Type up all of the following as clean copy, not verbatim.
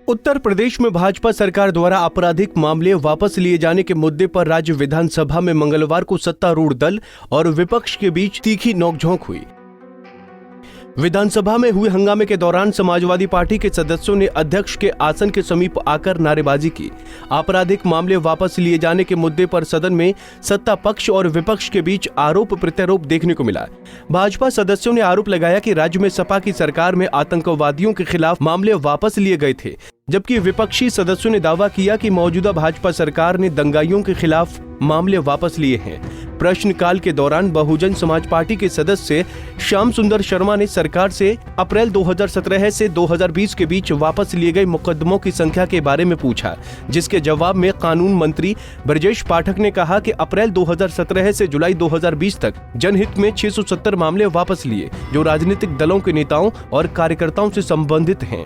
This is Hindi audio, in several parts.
उत्तर प्रदेश में भाजपा सरकार द्वारा आपराधिक मामले वापस लिए जाने के मुद्दे पर राज्य विधानसभा में मंगलवार को सत्तारूढ़ दल और विपक्ष के बीच तीखी नोकझोंक हुई। विधानसभा में हुए हंगामे के दौरान समाजवादी पार्टी के सदस्यों ने अध्यक्ष के आसन के समीप आकर नारेबाजी की। आपराधिक मामले वापस लिए जाने के मुद्दे पर सदन में सत्ता पक्ष और विपक्ष के बीच आरोप प्रत्यारोप देखने को मिला। भाजपा सदस्यों ने आरोप लगाया कि राज्य में सपा की सरकार में आतंकवादियों के खिलाफ मामले वापस लिए गए थे, जबकि विपक्षी सदस्यों ने दावा किया कि मौजूदा भाजपा सरकार ने दंगाइयों के खिलाफ मामले वापस लिए हैं। प्रश्नकाल के दौरान बहुजन समाज पार्टी के सदस्य श्याम सुंदर शर्मा ने सरकार से अप्रैल 2017 से 2020 के बीच वापस लिए गए मुकदमों की संख्या के बारे में पूछा, जिसके जवाब में कानून मंत्री ब्रजेश पाठक ने कहा कि अप्रैल 2017 से जुलाई 2020 तक जनहित में 670 मामले वापस लिए, जो राजनीतिक दलों के नेताओं और कार्यकर्ताओं से संबंधित हैं।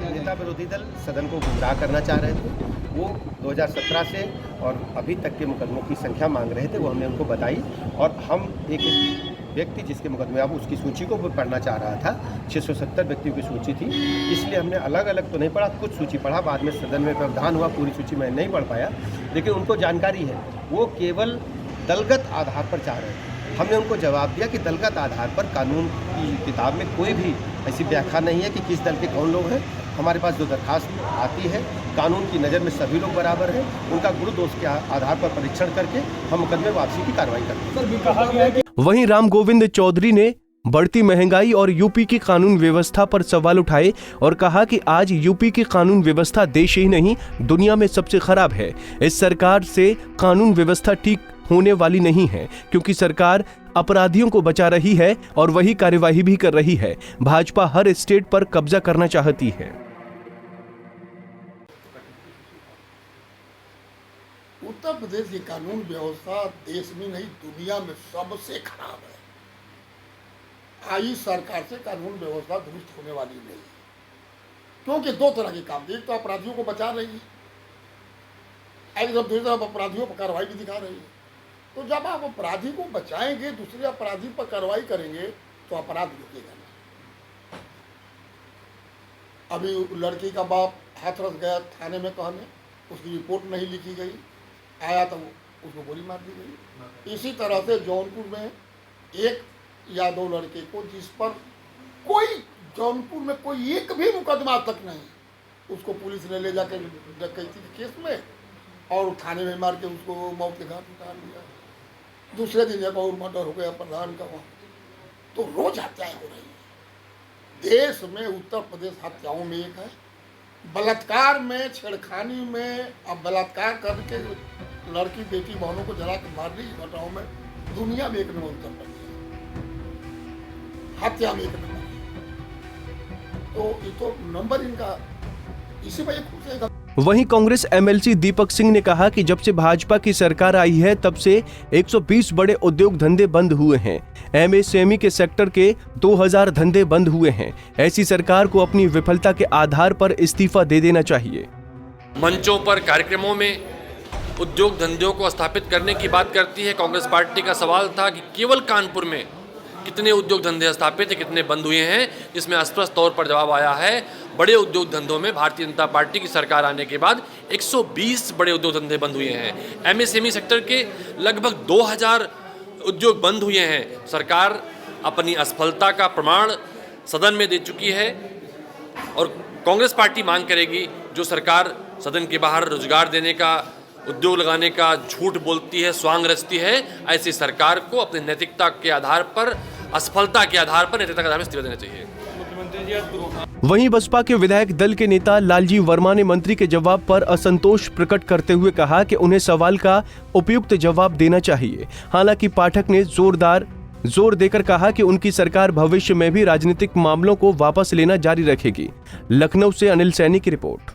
नेता विरोधी दल सदन को गुमराह करना चाह रहे थे। वो 2017 से और अभी तक के मुकदमों की संख्या मांग रहे थे, वो हमने उनको बताई और हम एक व्यक्ति जिसके मुकदमे अब उसकी सूची को भी पढ़ना चाह रहा था। 670 व्यक्तियों की सूची थी, इसलिए हमने अलग अलग तो नहीं पढ़ा, कुछ सूची पढ़ा। बाद में सदन में प्रावधान हुआ, पूरी सूची मैं नहीं पढ़ पाया, लेकिन उनको जानकारी है। वो केवल दलगत आधार पर चाह रहे थे। हमने उनको जवाब दिया कि दलगत आधार पर कानून की किताब में कोई भी ऐसी व्याख्या नहीं है कि किस दल के कौन लोग हैं। हमारे पास जो दरखास्त आती है, कानून की नज़र में सभी लोग बराबर हैं। उनका गुण दोष के आधार पर परीक्षण करके हम मुकदमे वापसी की कार्रवाई करते हैं। वहीं राम गोविंद चौधरी ने बढ़ती महंगाई और यूपी की कानून व्यवस्था पर सवाल उठाए और कहा कि आज यूपी की कानून व्यवस्था देश ही नहीं दुनिया में सबसे खराब है। इस सरकार से कानून व्यवस्था ठीक होने वाली नहीं है, क्योंकि सरकार अपराधियों को बचा रही है और वही कार्यवाही भी कर रही है। भाजपा हर स्टेट पर कब्जा करना चाहती है। उत्तर प्रदेश की कानून व्यवस्था देश में नहीं दुनिया में सबसे खराब है। आई सरकार से कानून व्यवस्था दुरुस्त होने वाली नहीं, क्योंकि दो तरह के काम, एक तो अपराधियों को बचा रही है, एक दूसरी तरफ अपराधियों पर कार्रवाई भी दिखा रही है। तो जब आप अपराधी को बचाएंगे, दूसरे अपराधी पर कार्रवाई करेंगे, तो अपराध रुकेगा नहीं। अभी लड़की का बाप हाथरस गया थाने में कहने, उसकी रिपोर्ट नहीं लिखी गई, आया तो उसको गोली मार दी गई। इसी तरह से जौनपुर में एक या दो लड़के को, जिस पर कोई जौनपुर में कोई एक भी मुकदमा तक नहीं, उसको पुलिस ने ले जाकर डकैती के केस में और थाने में मार के उसको मौत के घाट उतार दिया। दूसरे दिन एक और मर्डर हो गया प्रधान का वहाँ। तो रोज हत्याएं हो रही हैं देश में। उत्तर प्रदेश हत्याओं में एक है, बलात्कार में, छेड़खानी में, अब बलात्कार करके लड़की बेटी बहनों को जला के मार दी घटनाओं में दुनिया में एक नंबर उत्तर प्रदेश, हत्या में एक नंबर। तो ये तो नंबर इनका इसी वजह खुद से। वहीं कांग्रेस एमएलसी दीपक सिंह ने कहा कि जब से भाजपा की सरकार आई है तब से 120 बड़े उद्योग धंधे बंद हुए हैं। एमएसएमई के सेक्टर के 2000 धंधे बंद हुए हैं। ऐसी सरकार को अपनी विफलता के आधार पर इस्तीफा दे देना चाहिए। मंचों पर, कार्यक्रमों में उद्योग धंधों को स्थापित करने की बात करती है कांग्रेस पार्टी। का सवाल था कि केवल कानपुर में कितने उद्योग धंधे स्थापित है, कितने बंद हुए हैं, जिसमें स्पष्ट तौर पर जवाब आया है बड़े उद्योग धंधों में भारतीय जनता पार्टी की सरकार आने के बाद 120 बड़े उद्योग धंधे बंद हुए हैं। एमएसएमई सेक्टर के लगभग 2000 उद्योग बंद हुए हैं। सरकार अपनी असफलता का प्रमाण सदन में दे चुकी है और कांग्रेस पार्टी मांग करेगी, जो सरकार सदन के बाहर रोजगार देने का, उद्योग लगाने का झूठ बोलती है, स्वांग रचती है, ऐसी सरकार को अपनी नैतिकता के आधार पर, असफलता के आधार पर, नैतिकता के आधार पर इस्तीफा देना चाहिए। वहीं बसपा के विधायक दल के नेता लालजी वर्मा ने मंत्री के जवाब पर असंतोष प्रकट करते हुए कहा कि उन्हें सवाल का उपयुक्त जवाब देना चाहिए। हालांकि पाठक ने जोर देकर कहा कि उनकी सरकार भविष्य में भी राजनीतिक मामलों को वापस लेना जारी रखेगी। लखनऊ से अनिल सैनी की रिपोर्ट।